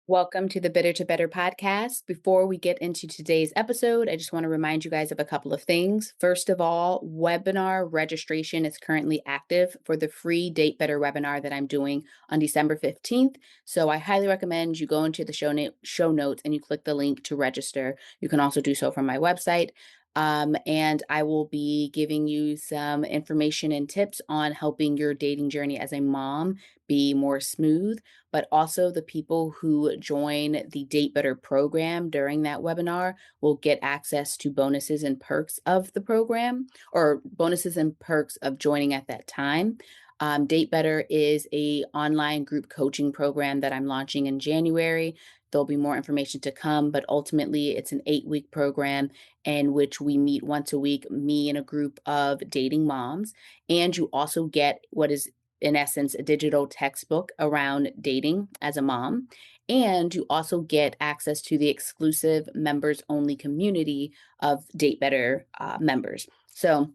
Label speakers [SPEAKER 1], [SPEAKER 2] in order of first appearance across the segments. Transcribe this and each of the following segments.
[SPEAKER 1] Welcome to the Bitter to Better podcast. Before we get into today's episode, I just want to remind you guys of a couple of things. First of all, webinar registration is currently active for the free Date Better webinar that I'm doing on December 15th. So I highly recommend you go into the show notes and you click the link to register. You can also do so from my website. And I will be giving you some information and tips on helping your dating journey as a mom be more smooth, but also the people who join the Date Better program during that webinar will get access to bonuses and perks of the program, or bonuses and perks of joining at that time. Date Better is a online group coaching program that I'm launching in January. There'll be more information to come, but ultimately it's an 8-week program in which we meet once a week, me and a group of dating moms. And you also get what is, in essence, a digital textbook around dating as a mom. And you also get access to the exclusive members only community of Date Better members. So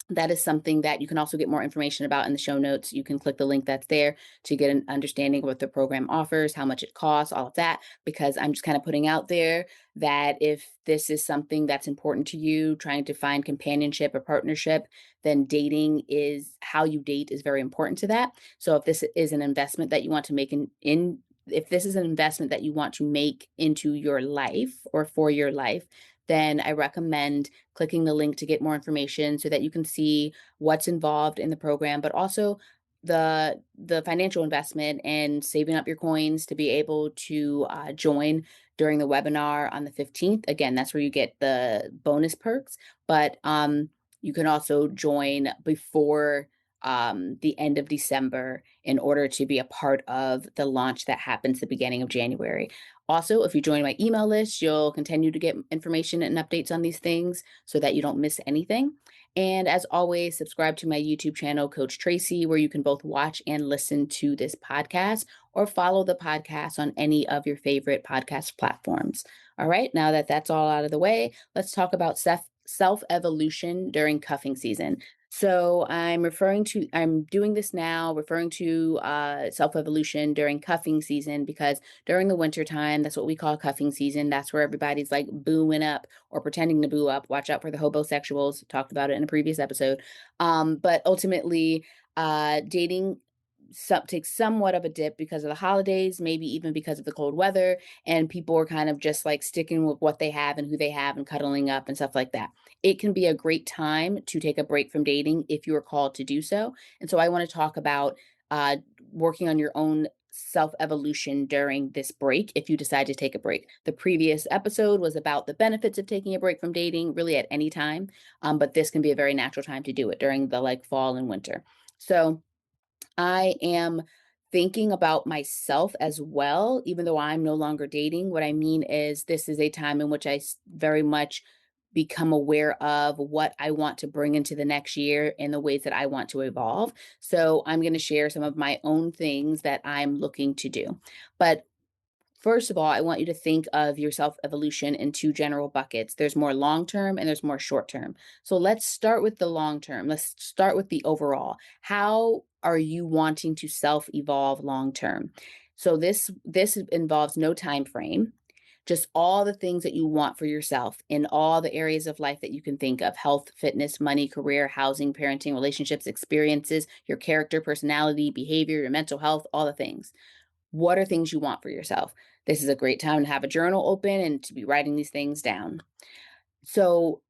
[SPEAKER 1] that is something that you can also get more information about in the show notes. You can click the link that's there to get an understanding of what the program offers, how much it costs, all of that, because I'm just kind of putting out there that if this is something that's important to you, trying to find companionship or partnership, then dating is how you date is very important to that. So if this is an investment that you want to make in if this is an investment that you want to make into your life or for your life, then I recommend clicking the link to get more information so that you can see what's involved in the program, but also the financial investment and saving up your coins to be able to join during the webinar on the 15th. Again, that's where you get the bonus perks, but you can also join before the end of December in order to be a part of the launch that happens the beginning of January. Also, if you join my email list, you'll continue to get information and updates on these things so that you don't miss anything. And as always, subscribe to my YouTube channel, Coach Tracy, where you can both watch and listen to this podcast or follow the podcast on any of your favorite podcast platforms. All right, now that that's all out of the way, let's talk about self-evolution during cuffing season. So I'm doing this now, referring to self-evolution during cuffing season because during the winter time, that's what we call cuffing season. That's where everybody's like booing up or pretending to boo up. Watch out for the hobosexuals. Talked about it in a previous episode. But ultimately, dating takes somewhat of a dip because of the holidays, maybe even because of the cold weather, and people are kind of just like sticking with what they have and who they have and cuddling up and stuff like that. It can be a great time to take a break from dating if you are called to do so. And so I want to talk about working on your own self evolution during this break if you decide to take a break. The previous episode was about the benefits of taking a break from dating, really at any time, but this can be a very natural time to do it during the like fall and winter. So I am thinking about myself as well, even though I'm no longer dating. What I mean is, this is a time in which very much become aware of what I want to bring into the next year and the ways that I want to evolve. So I'm going to share some of my own things that I'm looking to do. But first of all, I want you to think of your self evolution in two general buckets. There's more long term and there's more short term. So let's start with the long term. Let's start with the overall. How are you wanting to self evolve long term? So this involves no time frame, just all the things that you want for yourself in all the areas of life that you can think of: health, fitness, money, career, housing, parenting, relationships, experiences, your character, personality, behavior, your mental health, all the things. What are things you want for yourself? This is a great time to have a journal open and to be writing these things down. So,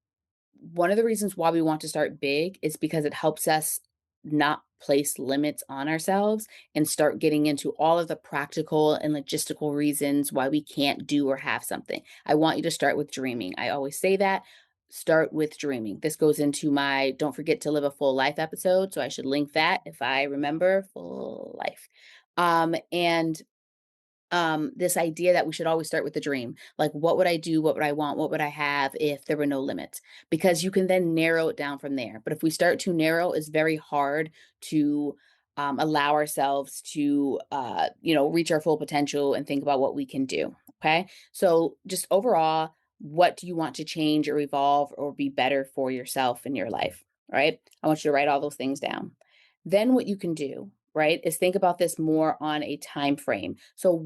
[SPEAKER 1] one of the reasons why we want to start big is because it helps us not place limits on ourselves and start getting into all of the practical and logistical reasons why we can't do or have something. I want you to start with dreaming. I always say that. Start with dreaming. This goes into my Don't Forget to Live a Full Life episode. So I should link that if I remember. Full life. And this idea that we should always start with the dream. Like, what would I do? What would I want? What would I have if there were no limits? Because you can then narrow it down from there. But if we start too narrow, it's very hard to allow ourselves to, reach our full potential and think about what we can do. Okay. So, just overall, what do you want to change or evolve or be better for yourself in your life? Right. I want you to write all those things down. Then, what you can do right? Is think about this more on a time frame. So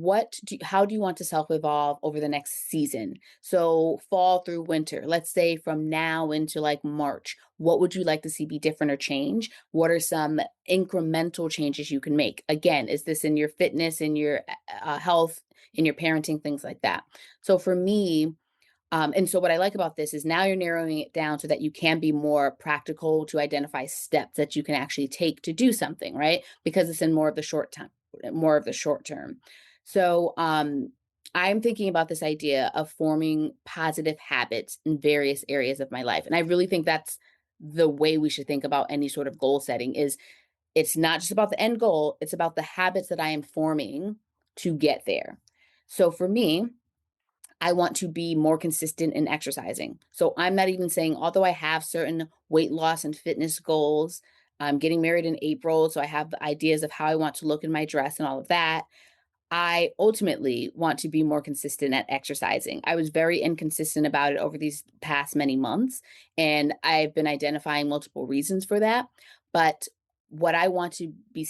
[SPEAKER 1] how do you want to self-evolve over the next season? So fall through winter, let's say from now into like March, what would you like to see be different or change? What are some incremental changes you can make? Again, is this in your fitness, in your health, in your parenting, things like that? So for me, and so what I like about this is now you're narrowing it down so that you can be more practical to identify steps that you can actually take to do something, right? Because it's in more of the short term. So I'm thinking about this idea of forming positive habits in various areas of my life. And I really think that's the way we should think about any sort of goal setting is it's not just about the end goal, it's about the habits that I am forming to get there. So for me, I want to be more consistent in exercising. So I'm not even saying, although I have certain weight loss and fitness goals, I'm getting married in April. So I have the ideas of how I want to look in my dress and all of that. I ultimately want to be more consistent at exercising. I was very inconsistent about it over these past many months, and I've been identifying multiple reasons for that. But what I want to be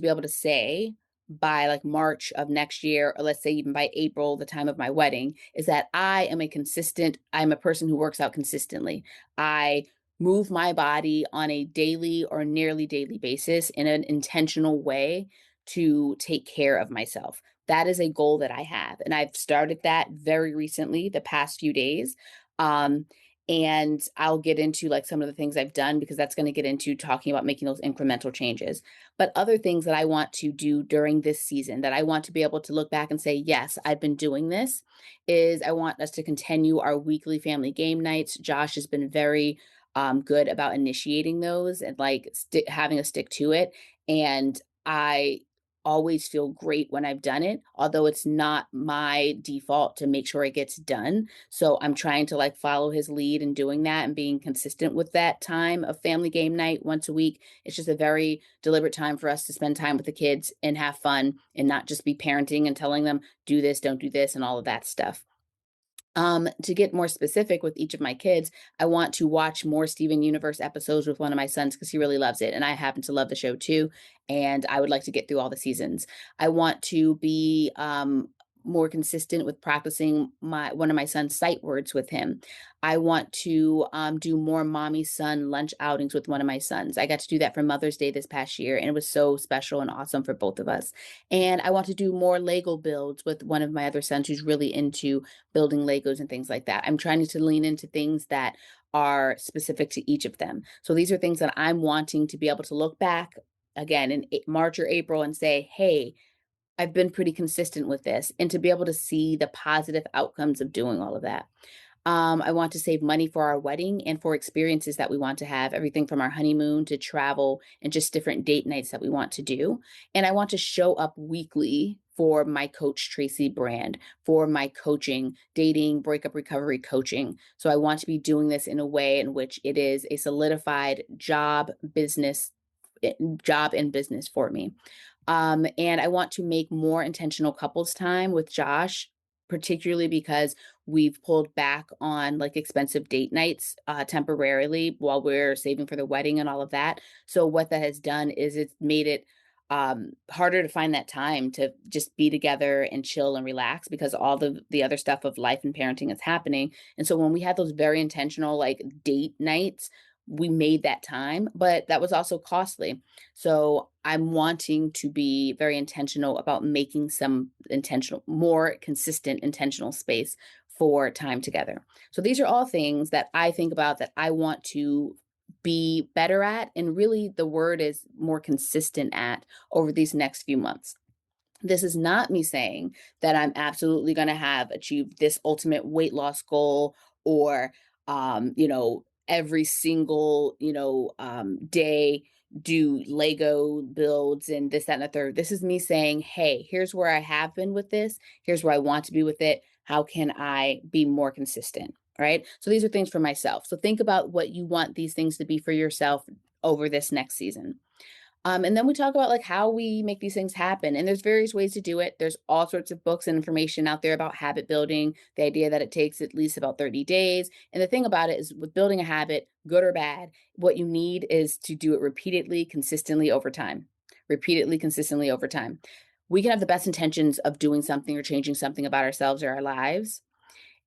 [SPEAKER 1] able to say by like March of next year, or let's say even by April, the time of my wedding, is that I'm a person who works out consistently. I move my body on a daily or nearly daily basis in an intentional way to take care of myself. That is a goal that I have. And I've started that very recently, the past few days. Um, and I'll get into like some of the things I've done because that's going to get into talking about making those incremental changes. But other things that I want to do during this season that I want to be able to look back and say, yes, I've been doing this is I want us to continue our weekly family game nights. Josh has been very good about initiating those and like having us stick to it. And I always feel great when I've done it, although it's not my default to make sure it gets done. So I'm trying to like follow his lead in doing that and being consistent with that time of family game night once a week. It's just a very deliberate time for us to spend time with the kids and have fun and not just be parenting and telling them, do this, don't do this, and all of that stuff. To get more specific with each of my kids, I want to watch more Steven Universe episodes with one of my sons because he really loves it. And I happen to love the show too. And I would like to get through all the seasons. I want to be more consistent with practicing one of my son's sight words with him. I want to do more mommy son lunch outings with one of my sons. I got to do that for Mother's Day this past year, and it was so special and awesome for both of us. And I want to do more Lego builds with one of my other sons who's really into building Legos and things like that. I'm trying to lean into things that are specific to each of them. So these are things that I'm wanting to be able to look back again in March or April and say, hey, I've been pretty consistent with this, and to be able to see the positive outcomes of doing all of that. I want to save money for our wedding and for experiences that we want to have, everything from our honeymoon to travel and just different date nights that we want to do. And I want to show up weekly for my Coach Tracy brand, for my coaching, dating, breakup recovery coaching. So I want to be doing this in a way in which it is a solidified job and business for me. And I want to make more intentional couples time with Josh, particularly because we've pulled back on like expensive date nights temporarily while we're saving for the wedding and all of that. So what that has done is it's made it harder to find that time to just be together and chill and relax because all the other stuff of life and parenting is happening. And so when we had those very intentional like date nights, we made that time, but that was also costly. So I'm wanting to be very intentional about making some more consistent intentional space for time together. So these are all things that I think about that I want to be better at. And really, the word is more consistent at over these next few months. This is not me saying that I'm absolutely going to have achieved this ultimate weight loss goal or, every single, day do Lego builds and this, that, and the third. This is me saying, hey, here's where I have been with this. Here's where I want to be with it. How can I be more consistent? Right. So these are things for myself. So think about what you want these things to be for yourself over this next season. And then we talk about like how we make these things happen. And there's various ways to do it. There's all sorts of books and information out there about habit building, the idea that it takes at least about 30 days. And the thing about it is with building a habit, good or bad, what you need is to do it repeatedly, consistently over time. repeatedly, consistently over time. We can have the best intentions of doing something or changing something about ourselves or our lives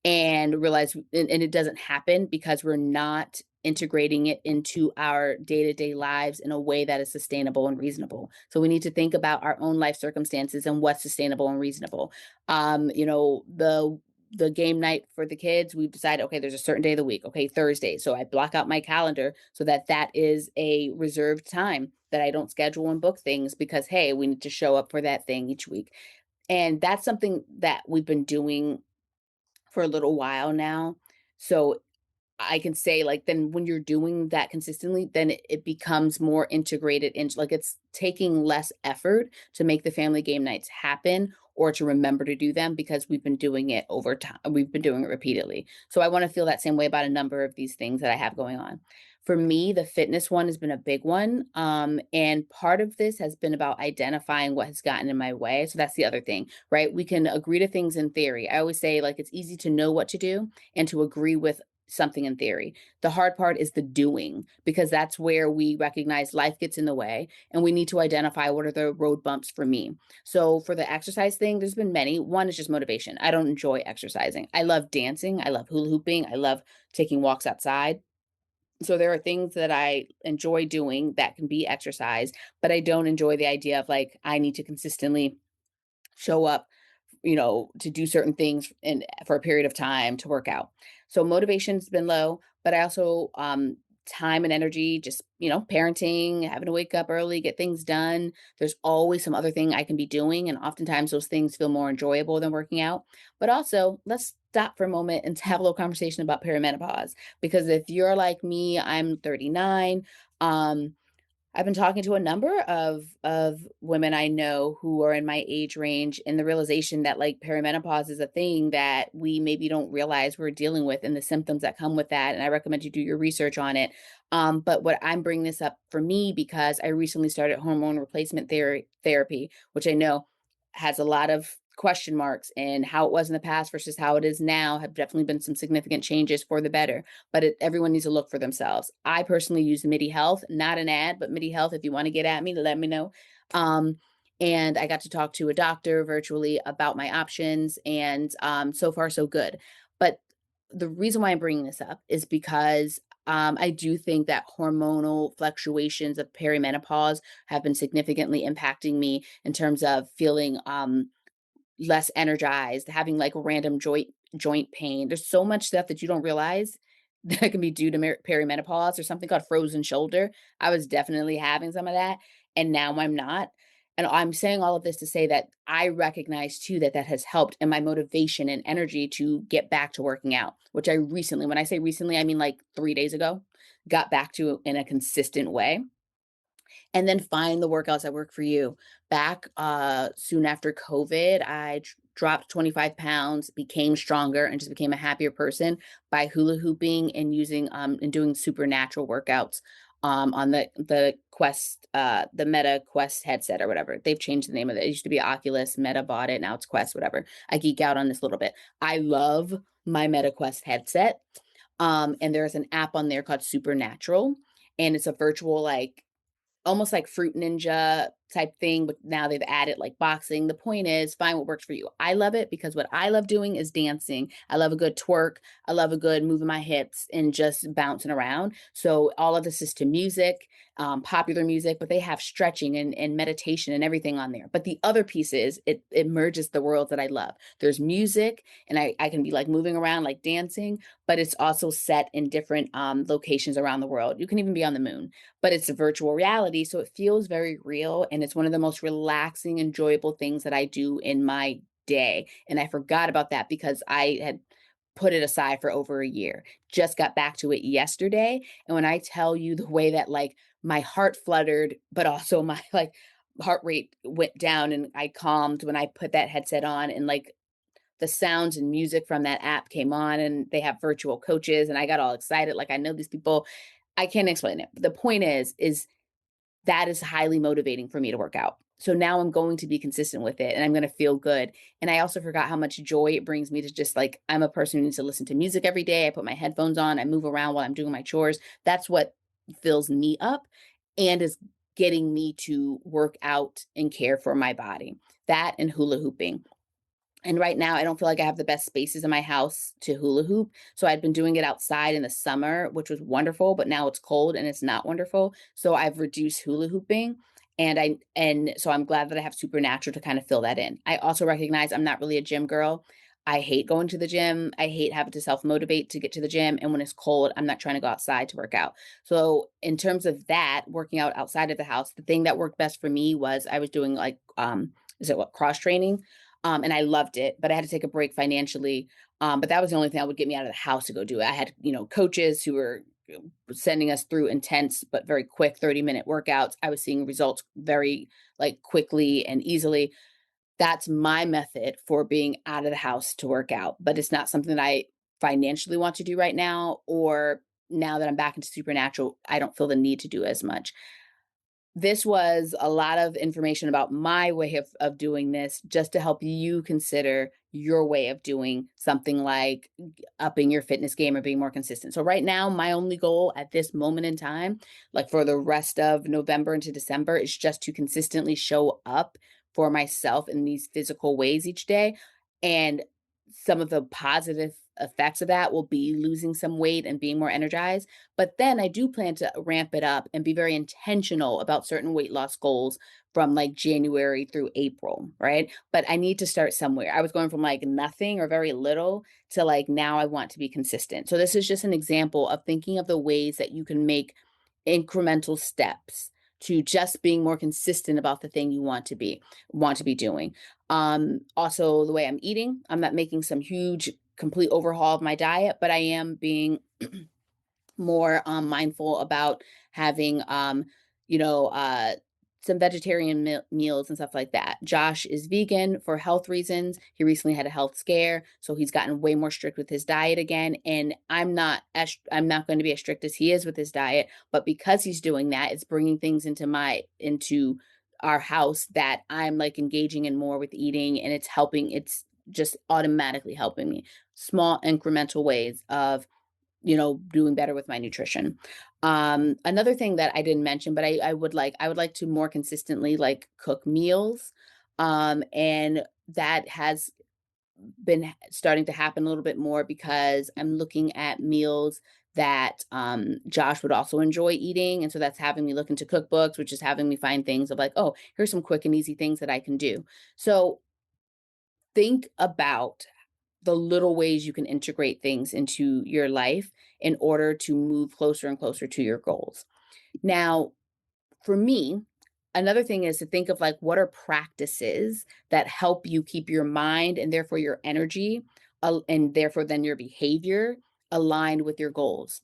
[SPEAKER 1] and realize and it doesn't happen because we're not integrating it into our day-to-day lives in a way that is sustainable and reasonable. So we need to think about our own life circumstances and what's sustainable and reasonable. The game night for the kids, we've decided, okay, there's a certain day of the week, okay, Thursday. So I block out my calendar so that that is a reserved time that I don't schedule and book things because, hey, we need to show up for that thing each week. And that's something that we've been doing for a little while now. So I can say, like, then when you're doing that consistently, then it becomes more integrated into, like, it's taking less effort to make the family game nights happen or to remember to do them because we've been doing it over time. We've been doing it repeatedly. So I want to feel that same way about a number of these things that I have going on. For me, the fitness one has been a big one. And part of this has been about identifying what has gotten in my way. So that's the other thing, right? We can agree to things in theory. I always say, like, it's easy to know what to do and to agree with something in theory. The hard part is the doing, because that's where we recognize life gets in the way and we need to identify what are the road bumps for me. So for the exercise thing, there's been many. One is just motivation. I don't enjoy exercising. I love dancing. I love hula hooping. I love taking walks outside. So there are things that I enjoy doing that can be exercise, but I don't enjoy the idea of, like, I need to consistently show up, to do certain things and for a period of time to work out. So motivation's been low, but I also time and energy, just, parenting, having to wake up early, get things done. There's always some other thing I can be doing. And oftentimes those things feel more enjoyable than working out. But also, let's stop for a moment and have a little conversation about perimenopause. Because if you're like me, I'm 39. I've been talking to a number of women I know who are in my age range, and the realization that, like, perimenopause is a thing that we maybe don't realize we're dealing with and the symptoms that come with that. And I recommend you do your research on it. But what I'm bringing this up for me because I recently started hormone replacement therapy, which I know has a lot of question marks, and how it was in the past versus how it is now have definitely been some significant changes for the better, but everyone needs to look for themselves. I personally use MIDI Health, not an ad, but MIDI Health. If you want to get at me, let me know. Um, and I got to talk to a doctor virtually about my options, and so far so good. But the reason why I'm bringing this up is because I do think that hormonal fluctuations of perimenopause have been significantly impacting me in terms of feeling less energized, having, like, random joint pain. There's so much stuff that you don't realize that can be due to perimenopause. Or something called frozen shoulder. I was definitely having some of that, and now I'm not. And I'm saying all of this to say that I recognize too that that has helped in my motivation and energy to get back to working out, which I recently, when I say recently, I mean like 3 days ago, got back to in a consistent way. And then find the workouts that work for you. Back soon after COVID, I dropped 25 pounds, became stronger, and just became a happier person by hula hooping and using and doing supernatural workouts on the Quest, the Meta Quest headset or whatever. They've changed the name of it. It used to be Oculus. Meta bought it. Now it's Quest, whatever. I geek out on this a little bit. I love my Meta Quest headset. And there's an app on there called Supernatural, and it's a virtual, like, almost like Fruit Ninja type thing, but now they've added, like, boxing. The point is, find what works for you. I love it because what I love doing is dancing. I love a good twerk. I love a good moving my hips and just bouncing around. So all of this is to music, popular music, but they have stretching and meditation and everything on there. But the other piece is it merges the world that I love. There's music, and I can be, like, moving around, like dancing, but it's also set in different locations around the world. You can even be on the moon, but it's a virtual reality. So it feels very real. And it's one of the most relaxing, enjoyable things that I do in my day. And I forgot about that because I had put it aside for over a year. Just got back to it yesterday. And when I tell you the way that, like, my heart fluttered, but also my, like, heart rate went down and I calmed when I put that headset on, and, like, the sounds and music from that app came on, and they have virtual coaches, and I got all excited. Like, I know these people. I can't explain it. But the point is that is highly motivating for me to work out. So now I'm going to be consistent with it, and I'm going to feel good. And I also forgot how much joy it brings me to just, like, I'm a person who needs to listen to music every day. I put my headphones on, I move around while I'm doing my chores. That's what fills me up and is getting me to work out and care for my body. That and hula hooping. And right now, I don't feel like I have the best spaces in my house to hula hoop. So I'd been doing it outside in the summer, which was wonderful, but now it's cold and it's not wonderful. So I've reduced hula hooping. And so I'm glad that I have Supernatural to kind of fill that in. I also recognize I'm not really a gym girl. I hate going to the gym. I hate having to self motivate to get to the gym. And when it's cold, I'm not trying to go outside to work out. So in terms of that, working out outside of the house, the thing that worked best for me was I was doing like is it what cross training? And I loved it, but I had to take a break financially. But that was the only thing that would get me out of the house to go do it. I had, coaches who were sending us through intense but very quick 30-minute workouts. I was seeing results very like quickly and easily. That's my method for being out of the house to work out, but it's not something that I financially want to do right now, or now that I'm back into Supernatural, I don't feel the need to do as much. This was a lot of information about my way of doing this just to help you consider your way of doing something like upping your fitness game or being more consistent. So right now, my only goal at this moment in time, like for the rest of November into December, is just to consistently show up for myself in these physical ways each day. And some of the positive effects of that will be losing some weight and being more energized. But then I do plan to ramp it up and be very intentional about certain weight loss goals from like January through April, right? But I need to start somewhere. I was going from like nothing or very little to like now I want to be consistent. So this is just an example of thinking of the ways that you can make incremental steps to just being more consistent about the thing you want to be doing. Also the way I'm eating, I'm not making some huge complete overhaul of my diet, but I am being more mindful about having you know uh some vegetarian meals and stuff like that. Josh is vegan for health reasons. He recently had a health scare, so he's gotten way more strict with his diet again, and I'm not going to be as strict as he is with his diet, but because he's doing that, it's bringing things into our house that I'm like engaging in more with eating, and it's just automatically helping me. Small incremental ways of doing better with my nutrition. Another thing that I didn't mention, but I would like to more consistently like cook meals. And that has been starting to happen a little bit more because I'm looking at meals that Josh would also enjoy eating. And so that's having me look into cookbooks, which is having me find things of like, oh, here's some quick and easy things that I can do. So think about the little ways you can integrate things into your life in order to move closer and closer to your goals. Now, for me, another thing is to think of like what are practices that help you keep your mind and therefore your energy and therefore then your behavior aligned with your goals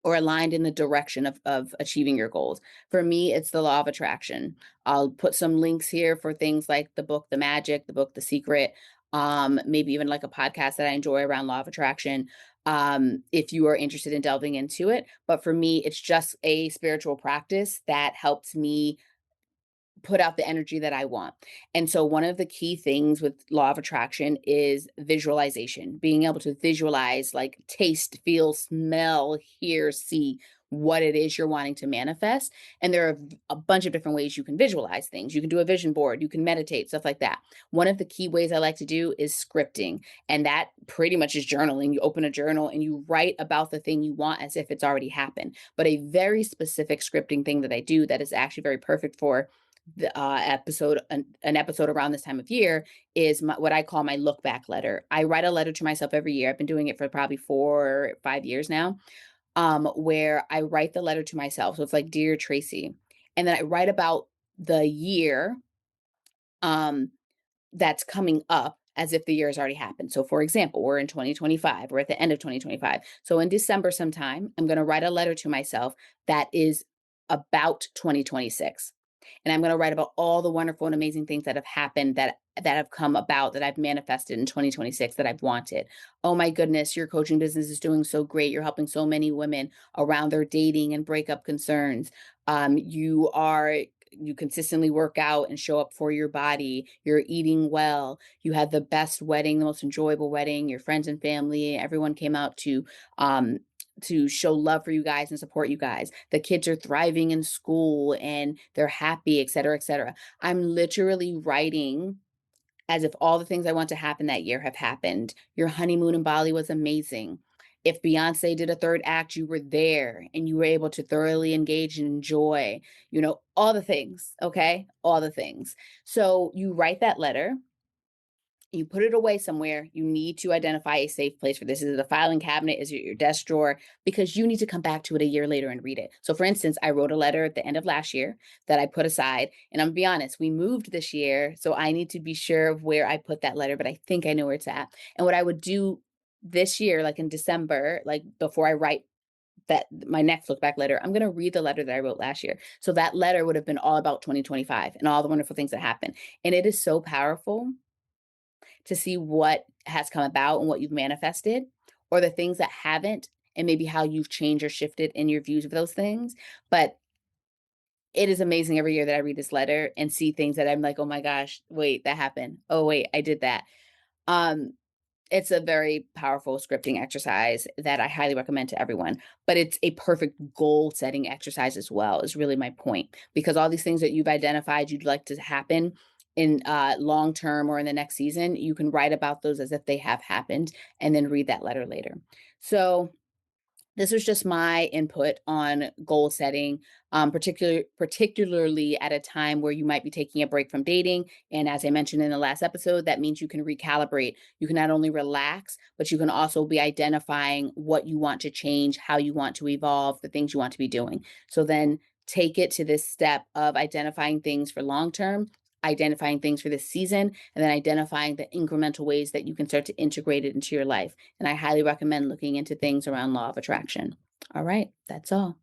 [SPEAKER 1] or aligned in the direction of achieving your goals. For me, it's the law of attraction. I'll put some links here for things like the book, The Magic, the book, The Secret, maybe even like a podcast that I enjoy around law of attraction, if you are interested in delving into it. But for me, it's just a spiritual practice that helps me put out the energy that I want. And so one of the key things with law of attraction is visualization, being able to visualize, like taste, feel, smell, hear, see what it is you're wanting to manifest. And there are a bunch of different ways you can visualize things. You can do a vision board, you can meditate, stuff like that. One of the key ways I like to do is scripting. And that pretty much is journaling. You open a journal and you write about the thing you want as if it's already happened. But a very specific scripting thing that I do that is actually very perfect for the an episode around this time of year is what I call my look back letter. I write a letter to myself every year. I've been doing it for probably 4 or 5 years now, where I write the letter to myself. So it's like, Dear Tracy. And then I write about the year um, that's coming up as if the year has already happened. So, for example, we're in 2025, we're at the end of 2025. So, in December sometime, I'm going to write a letter to myself that is about 2026. And I'm going to write about all the wonderful and amazing things that have happened that have come about that I've manifested in 2026 that I've wanted. Oh my goodness, your coaching business is doing so great. You're helping so many women around their dating and breakup concerns. You consistently work out and show up for your body. You're eating well. You had the best wedding, the most enjoyable wedding. Your friends and family, everyone came out to to show love for you guys and support you guys. The kids are thriving in school and they're happy, et cetera, et cetera. I'm literally writing as if all the things I want to happen that year have happened. Your honeymoon in Bali was amazing. If Beyonce did a third act, you were there and you were able to thoroughly engage and enjoy, all the things, okay? All the things. So you write that letter, you put it away somewhere. You need to identify a safe place for this. Is it a filing cabinet? Is it your desk drawer? Because you need to come back to it a year later and read it. So, for instance, I wrote a letter at the end of last year that I put aside. And I'm gonna be honest, we moved this year. So I need to be sure of where I put that letter, but I think I know where it's at. And what I would do this year, like in December, like before I write that my next look back letter, I'm going to read the letter that I wrote last year. So that letter would have been all about 2025 and all the wonderful things that happened. And it is so powerful to see what has come about and what you've manifested, or the things that haven't, and maybe how you've changed or shifted in your views of those things. But it is amazing every year that I read this letter and see things that I'm like, oh my gosh, wait, that happened. Oh, wait, I did that. Um, it's a very powerful scripting exercise that I highly recommend to everyone, but it's a perfect goal setting exercise as well, is really my point. Because all these things that you've identified you'd like to happen in long term or in the next season, you can write about those as if they have happened and then read that letter later. So this was just my input on goal setting, particularly at a time where you might be taking a break from dating. And as I mentioned in the last episode, that means you can recalibrate. You can not only relax, but you can also be identifying what you want to change, how you want to evolve, the things you want to be doing. So then take it to this step of identifying things for long term, identifying things for this season, and then identifying the incremental ways that you can start to integrate it into your life. And I highly recommend looking into things around law of attraction. All right, that's all.